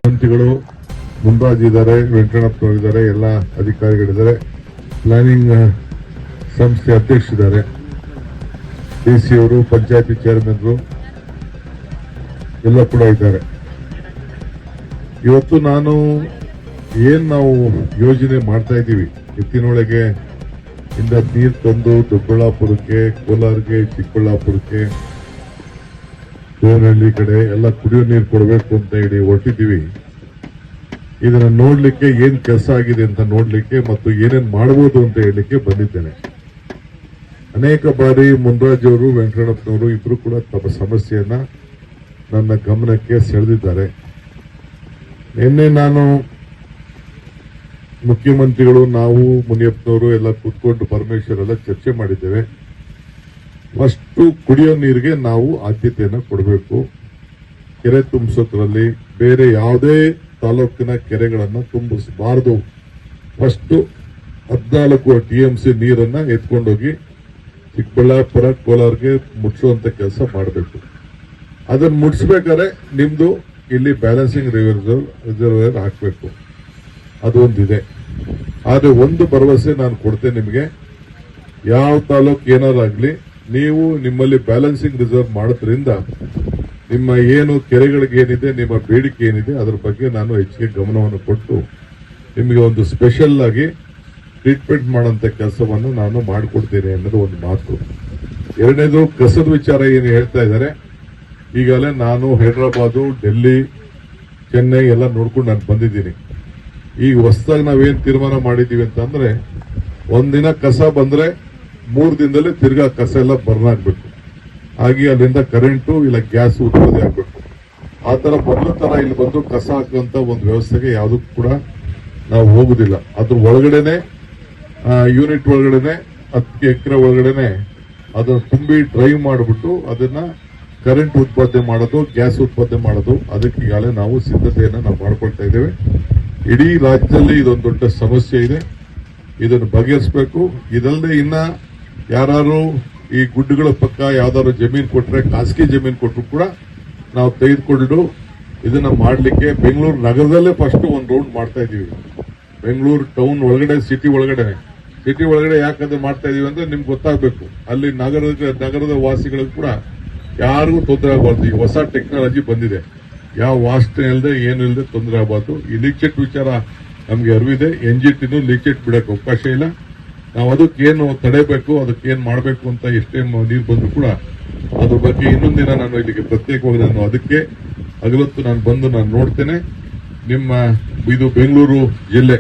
ಮಂತ್ರಿಗಳು ಮುನ್ರಾಜ್ ಇದ್ದಾರೆ, ವೆಂಕಟಪ್ಪನವರು ಇದ್ದಾರೆ, ಎಲ್ಲ ಅಧಿಕಾರಿಗಳಿದ್ದಾರೆ, ಪ್ಲಾನಿಂಗ್ ಸಂಸ್ಥೆ ಅಧ್ಯಕ್ಷರಿದ್ದಾರೆ, ಡಿಸಿ ಅವರು, ಪಂಚಾಯತಿ ಚೇರ್ಮನ್ರು ಎಲ್ಲ ಕೂಡ ಇದ್ದಾರೆ. ಇವತ್ತು ನಾವು ಯೋಜನೆ ಮಾಡ್ತಾ ಇದ್ದೀವಿ, ಎತ್ತಿನೊಳಗೆ ಇಂದ ನೀರು ತಂದು ದೊಡ್ಡಬಳ್ಳಾಪುರಕ್ಕೆ, ಕೋಲಾರ್ಗೆ, ಚಿಕ್ಕಬಳ್ಳಾಪುರಕ್ಕೆ, ದೇವನಹಳ್ಳಿ ಕಡೆ ಎಲ್ಲ ಕುಡಿಯೋ ನೀರು ಕೊಡಬೇಕು ಅಂತ ಹೇಳಿ ಹೊರಟಿದ್ದೀವಿ. ಇದನ್ನ ನೋಡ್ಲಿಕ್ಕೆ ಏನ್ ಕೆಲಸ ಆಗಿದೆ ಅಂತ ನೋಡ್ಲಿಕ್ಕೆ ಮತ್ತು ಏನೇನ್ ಮಾಡಬಹುದು ಅಂತ ಹೇಳಲಿಕ್ಕೆ ಬಂದಿದ್ದೇನೆ. ಅನೇಕ ಬಾರಿ ಮುನ್ರಾಜ್ ಅವರು, ವೆಂಕಟಪ್ಪನವರು ಇಬ್ರು ಕೂಡ ತಮ್ಮ ಸಮಸ್ಯೆಯನ್ನ ನನ್ನ ಗಮನಕ್ಕೆ ಸೆಳೆದಿದ್ದಾರೆ. ನಿನ್ನೆ ನಾನು ಮುಖ್ಯಮಂತ್ರಿಗಳು, ನಾವು, ಮುನಿಯಪ್ಪನವರು ಎಲ್ಲ ಕೂತ್ಕೊಂಡು ಪರಮೇಶ್ವರ್ ಎಲ್ಲ ಚರ್ಚೆ ಮಾಡಿದ್ದೇವೆ. ಫಸ್ಟ್ ಕುಡಿಯೋ ನೀರಿಗೆ ನಾವು ಆದ್ಯತೆಯನ್ನು ಕೊಡಬೇಕು. ಕೆರೆ ತುಂಬಿಸೋದ್ರಲ್ಲಿ ಬೇರೆ ಯಾವುದೇ ತಾಲೂಕಿನ ಕೆರೆಗಳನ್ನು ತುಂಬಿಸಬಾರದು. ಫಸ್ಟ್ 14 TMC ನೀರನ್ನ ಎತ್ಕೊಂಡೋಗಿ ಚಿಕ್ಕಬಳ್ಳಾಪುರ, ಕೋಲಾರ್ಗೆ ಮುಟ್ಟಿಸುವಂತ ಕೆಲಸ ಮಾಡಬೇಕು. ಅದನ್ನ ಮುಟ್ಟಿಸ್ಬೇಕಾದ್ರೆ ನಿಮ್ದು ಇಲ್ಲಿ ಬ್ಯಾಲೆನ್ಸಿಂಗ್ ರಿಸರ್ವೇರ್ ಹಾಕಬೇಕು. ಅದು ಒಂದಿದೆ. ಆದ್ರೆ ಒಂದು ಭರವಸೆ ನಾನು ಕೊಡ್ತೇನೆ ನಿಮಗೆ, ಯಾವ ತಾಲೂಕು ಏನಾರಾಗ್ಲಿ, ನೀವು ನಿಮ್ಮಲ್ಲಿ ಬ್ಯಾಲೆನ್ಸಿಂಗ್ ರಿಸರ್ವ್ ಮಾಡೋದ್ರಿಂದ ನಿಮ್ಮ ಏನು ಕೆರೆಗಳಿಗೆ ಏನಿದೆ, ನಿಮ್ಮ ಬೇಡಿಕೆ ಏನಿದೆ, ಅದರ ಬಗ್ಗೆ ನಾನು ಹೆಚ್ಚಿಗೆ ಗಮನವನ್ನು ಕೊಟ್ಟು ನಿಮಗೆ ಒಂದು ಸ್ಪೆಷಲ್ ಆಗಿ ಟ್ರೀಟ್ಮೆಂಟ್ ಮಾಡುವಂತ ಕೆಲಸವನ್ನು ನಾನು ಮಾಡಿಕೊಡ್ತೇನೆ ಅನ್ನೋದು ಒಂದು ಮಾತು. ಎರಡನೇದು, ಕಸದ ವಿಚಾರ ಏನು ಹೇಳ್ತಾ ಇದ್ದಾರೆ. ಈಗಾಗಲೇ ನಾನು ಹೈದರಾಬಾದು, ಡೆಲ್ಲಿ, ಚೆನ್ನೈ ಎಲ್ಲ ನೋಡ್ಕೊಂಡು ನಾನು ಬಂದಿದ್ದೀನಿ. ಈಗ ಹೊಸದಾಗಿ ನಾವೇನ್ ತೀರ್ಮಾನ ಮಾಡಿದೀವಿ ಅಂತಂದ್ರೆ, ಒಂದಿನ ಕಸ ಬಂದ್ರೆ 3 ದಿನದಲ್ಲಿ ತಿರ್ಗಾ ಕಸ ಎಲ್ಲ ಬರ್ನ್ ಆಗ್ಬೇಕು. ಹಾಗೆ ಅಲ್ಲಿಂದ ಕರೆಂಟು ಇಲ್ಲ ಗ್ಯಾಸ್ ಉತ್ಪತ್ತಿ ಆಗ್ಬೇಕು. ಆ ತರ ಮೊದಲ ತರ ಇಲ್ಲಿ ಬಂದು ಕಸ ಹಾಕುವಂತ ಒಂದು ವ್ಯವಸ್ಥೆಗೆ ಯಾವುದಕ್ಕೂ ಕೂಡ ನಾವು ಹೋಗುದಿಲ್ಲ. ಅದ್ರ ಒಳಗಡೆನೆ ಯೂನಿಟ್ ಒಳಗಡೆನೆ 10 ಎಕರೆ ಒಳಗಡೆನೆ ಅದನ್ನ ತುಂಬಿ ಡ್ರೈವ್ ಮಾಡಿಬಿಟ್ಟು ಅದನ್ನ ಕರೆಂಟ್ ಉತ್ಪಾದನೆ ಮಾಡೋದು, ಗ್ಯಾಸ್ ಉತ್ಪಾದನೆ ಮಾಡೋದು, ಅದಕ್ಕೆ ಈಗಾಗಲೇ ನಾವು ಸಿದ್ಧತೆಯನ್ನ ನಾವು ಮಾಡ್ಕೊಳ್ತಾ ಇದ್ದೇವೆ. ಇಡೀ ರಾಜ್ಯದಲ್ಲಿ ಇದೊಂದು ದೊಡ್ಡ ಸಮಸ್ಯೆ ಇದೆ, ಇದನ್ನು ಬಗೆಹರಿಸಬೇಕು. ಇದಲ್ಲದೆ ಇನ್ನ ಯಾರು ಈ ಗುಡ್ಡಗಳ ಪಕ್ಕ ಯಾವ್ದಾದ್ರು ಜಮೀನು ಕೊಟ್ರೆ, ಖಾಸಗಿ ಜಮೀನು ಕೊಟ್ಟರು ಕೂಡ ನಾವು ತೆಗೆದುಕೊಂಡು ಇದನ್ನ ಮಾಡಲಿಕ್ಕೆ ಬೆಂಗಳೂರು ನಗರದಲ್ಲೇ ಫಸ್ಟ್ ಒಂದು ರೌಂಡ್ ಮಾಡ್ತಾ ಇದೀವಿ. ಬೆಂಗಳೂರು ಟೌನ್ ಒಳಗಡೆ, ಸಿಟಿ ಒಳಗಡೆ ಯಾಕಂದ್ರೆ ಮಾಡ್ತಾ ಇದೀವಿ ಅಂದ್ರೆ ನಿಮ್ಗೆ ಗೊತ್ತಾಗಬೇಕು. ಅಲ್ಲಿ ನಗರದ ವಾಸಿಗಳಿಗೂ ಕೂಡ ಯಾರಿಗೂ ತೊಂದರೆ ಆಗಬಾರ್ದು. ಈಗ ಹೊಸ ಟೆಕ್ನಾಲಜಿ ಬಂದಿದೆ, ಯಾವ ವಾಸನೆ ಇಲ್ಲದೆ ಏನು ಇಲ್ಲದೆ ತೊಂದರೆ ಆಗಬಾರ್ದು. ಈ ಲೀಚೆಟ್ ವಿಚಾರ ನಮ್ಗೆ ಅರಿವಿದೆ. NGT ಲೀಚೆಟ್ ಬಿಡಕ್ಕೆ ಅವಕಾಶ ಇಲ್ಲ. ನಾವು ಅದಕ್ಕೇನು ತಡೆಬೇಕು, ಅದಕ್ಕೇನು ಮಾಡಬೇಕು ಅಂತ ಎಷ್ಟೇ ನೀರು ಬಂದ್ರು ಕೂಡ ಅದ್ರ ಬಗ್ಗೆ ಇನ್ನೊಂದಿನ ನಾನು ಇಲ್ಲಿಗೆ ಪ್ರತ್ಯೇಕವಾಗಿ ನಾನು ಅದಕ್ಕೆ ಹಗಲೊತ್ತು ನಾನು ಬಂದು ನಾನು ನೋಡ್ತೇನೆ. ನಿಮ್ಮ ಇದು ಬೆಂಗಳೂರು ಜಿಲ್ಲೆ